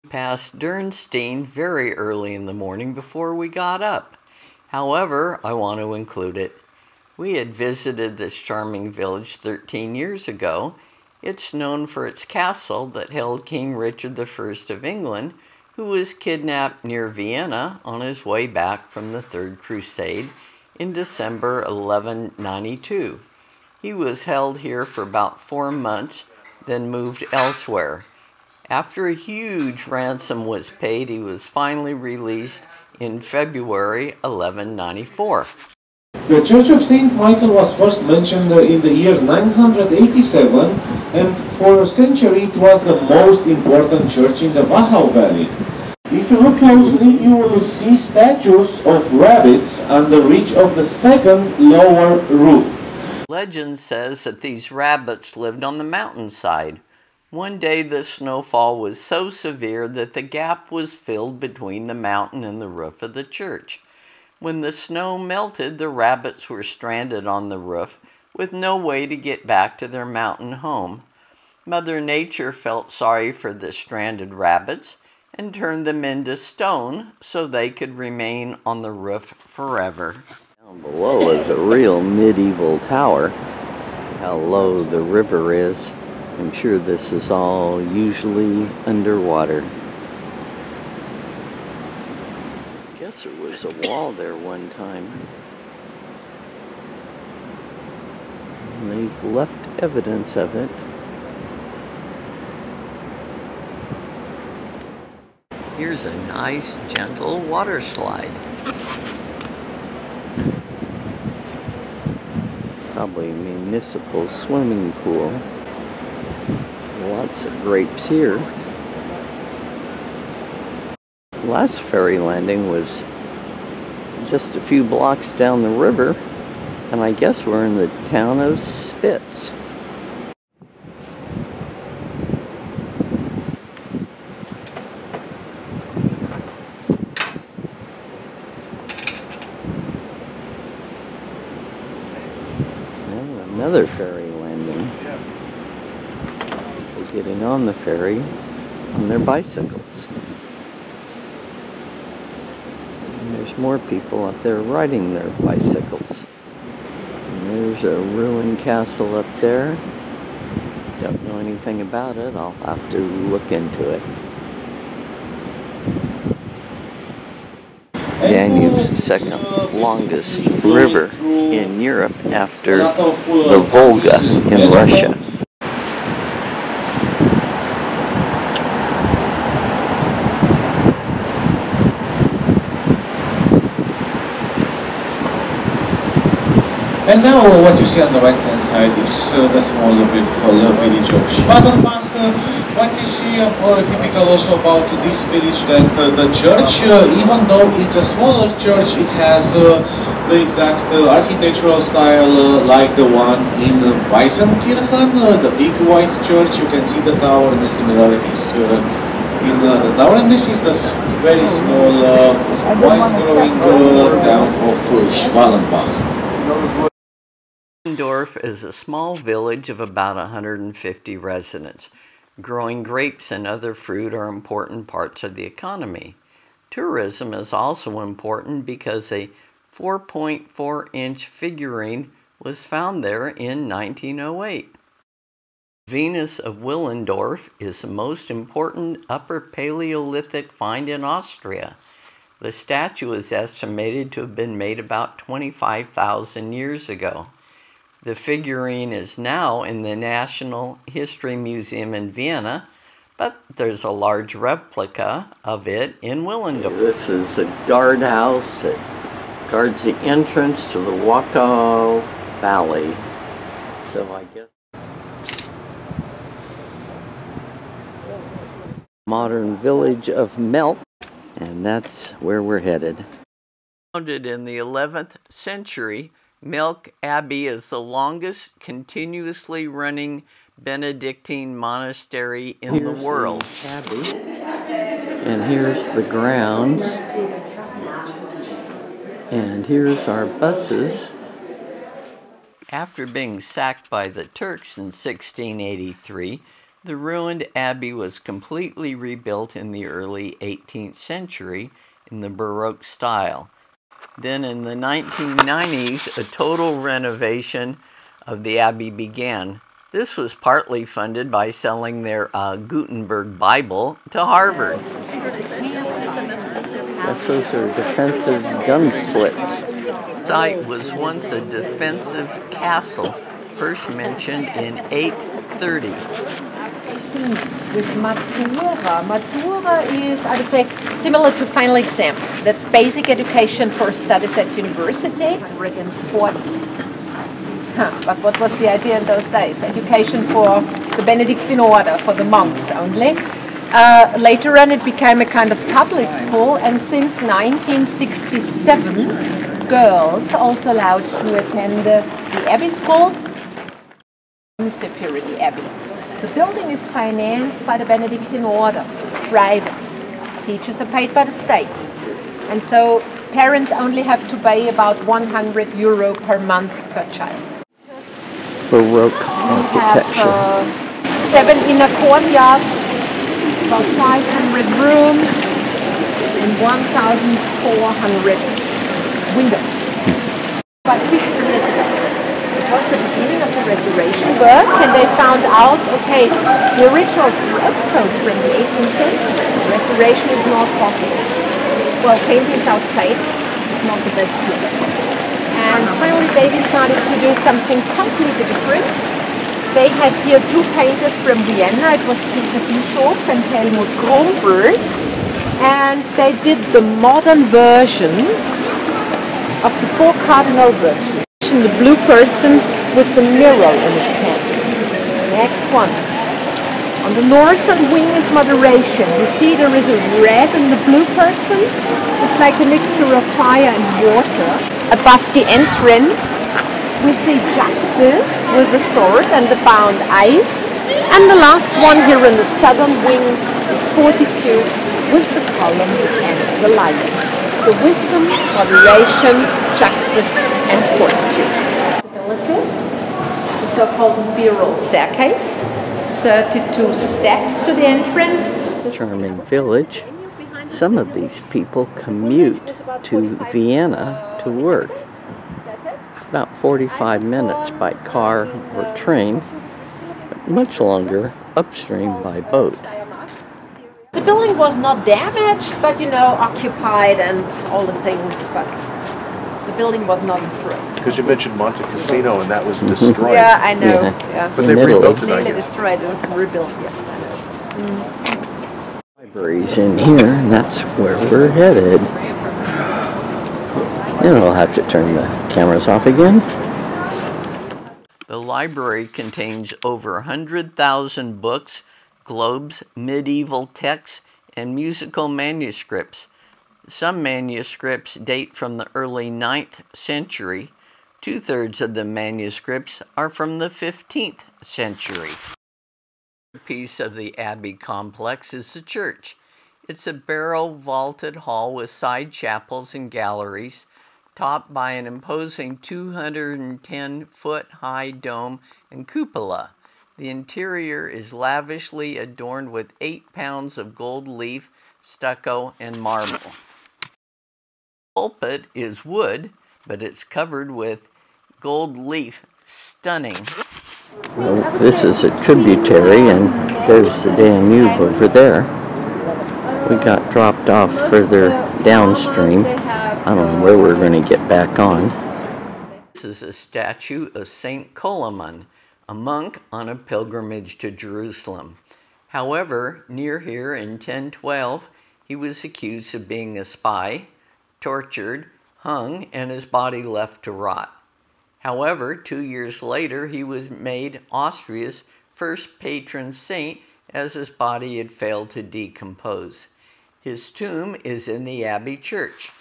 Past Dernstein very early in the morning before we got up. However, I want to include it. We had visited this charming village 13 years ago. It's known for its castle that held King Richard I of England, who was kidnapped near Vienna on his way back from the Third Crusade in December 1192. He was held here for about 4 months, then moved elsewhere. After a huge ransom was paid, he was finally released in February 1194. The Church of St. Michael was first mentioned in the year 987, and for a century it was the most important church in the Wachau Valley. If you look closely, you will see statues of rabbits on the ridge of the second lower roof. Legend says that these rabbits lived on the mountainside. One day the snowfall was so severe that the gap was filled between the mountain and the roof of the church. When the snow melted, the rabbits were stranded on the roof with no way to get back to their mountain home. Mother Nature felt sorry for the stranded rabbits and turned them into stone so they could remain on the roof forever. Down below is a real medieval tower. How low the river is. I'm sure this is all usually underwater. I guess there was a wall there one time. And they've left evidence of it. Here's a nice, gentle water slide. Probably a municipal swimming pool. Lots of grapes here. Last ferry landing was just a few blocks down the river, and I guess we're in the town of Spitz. And another ferry landing. People getting on the ferry on their bicycles. And there's more people up there riding their bicycles. And there's a ruined castle up there. Don't know anything about it. I'll have to look into it. Danube's the second longest river in Europe after the Volga in Russia. And now what you see on the right hand side is the small beautiful village of Schwadenbach. What you see typical also about this village, that the church, even though it's a smaller church, it has the exact architectural style like the one in Weissenkirchen, the big white church. You can see the tower and the similarities in the tower, and this is the very small white growing town of Schwadenbach. Willendorf is a small village of about 150 residents. Growing grapes and other fruit are important parts of the economy. Tourism is also important because a 4.4-inch figurine was found there in 1908. The Venus of Willendorf is the most important Upper Paleolithic find in Austria. The statue is estimated to have been made about 25,000 years ago. The figurine is now in the National History Museum in Vienna, but there's a large replica of it in Willendorf. This is a guardhouse that guards the entrance to the Wachau Valley. So I guess modern village of Melk, and that's where we're headed. Founded in the 11th century, Melk Abbey is the longest continuously running Benedictine monastery in the world. And here's the grounds. And here's our buses. After being sacked by the Turks in 1683, The ruined abbey was completely rebuilt in the early 18th century in the Baroque style. Then in the 1990s, a total renovation of the abbey began. This was partly funded by selling their Gutenberg Bible to Harvard. Those are defensive gun slits. The site was once a defensive castle, first mentioned in 830. With Matura. Matura is, I would say, similar to final exams. That's basic education for studies at university. 140. But what was the idea in those days? Education for the Benedictine order, for the monks only. Later on it became a kind of public school, and since 1967 girls also allowed to attend the Abbey School. Security Abbey. The building is financed by the Benedictine order. It's private. Teachers are paid by the state. And so parents only have to pay about €100 per month per child. Baroque architecture. We have 7 inner courtyards, about 500 rooms, and 1,400 windows. About 50 residents. It was the beginning of the restoration work, and they found out, okay, the original frescoes from the 18th century, restoration is not possible. Well, paintings outside is not the best look. And finally they decided to do something completely different. They had here 2 painters from Vienna. It was Peter Bischof and Helmut Kronberg. And they did the modern version of the 4 cardinal virtues. The blue person with the mirror in its hand. Next one. On the northern wing is moderation. You see there is a red in the blue person. It's like a mixture of fire and water. Above the entrance we see justice with the sword and the bound eyes. And the last one here in the southern wing is fortitude with the column and the lion. So wisdom, moderation, justice and fortitude. The so-called imperial staircase, 32 steps to the entrance. Charming village. Some of these people commute to Vienna to work. It's about 45 minutes by car or train, but much longer upstream by boat. The building was not damaged, but occupied and all the things, but the building was not destroyed. Because you mentioned Monte Cassino and that was destroyed. Yeah, I know. Yeah. But they've rebuilt it, I Nearly guess. destroyed, it was rebuilt, yes, I know. Library's in here, and that's where we're headed. Then we'll have to turn the cameras off again. The library contains over 100,000 books, globes, medieval texts, and musical manuscripts. Some manuscripts date from the early 9th century. 2/3 of the manuscripts are from the 15th century. The piece of the Abbey complex is the church. It's a barrel-vaulted hall with side chapels and galleries, topped by an imposing 210-foot-high dome and cupola. The interior is lavishly adorned with 8 pounds of gold leaf, stucco, and marble. The pulpit is wood, but it's covered with gold leaf. Stunning. Well, this is a tributary, and there's the Danube over there. We got dropped off further downstream. I don't know where we're going to get back on. This is a statue of Saint Coloman, a monk on a pilgrimage to Jerusalem. However, near here in 1012, he was accused of being a spy, tortured, hung, and his body left to rot. However, 2 years later, he was made Austria's first patron saint as his body had failed to decompose. His tomb is in the Abbey Church.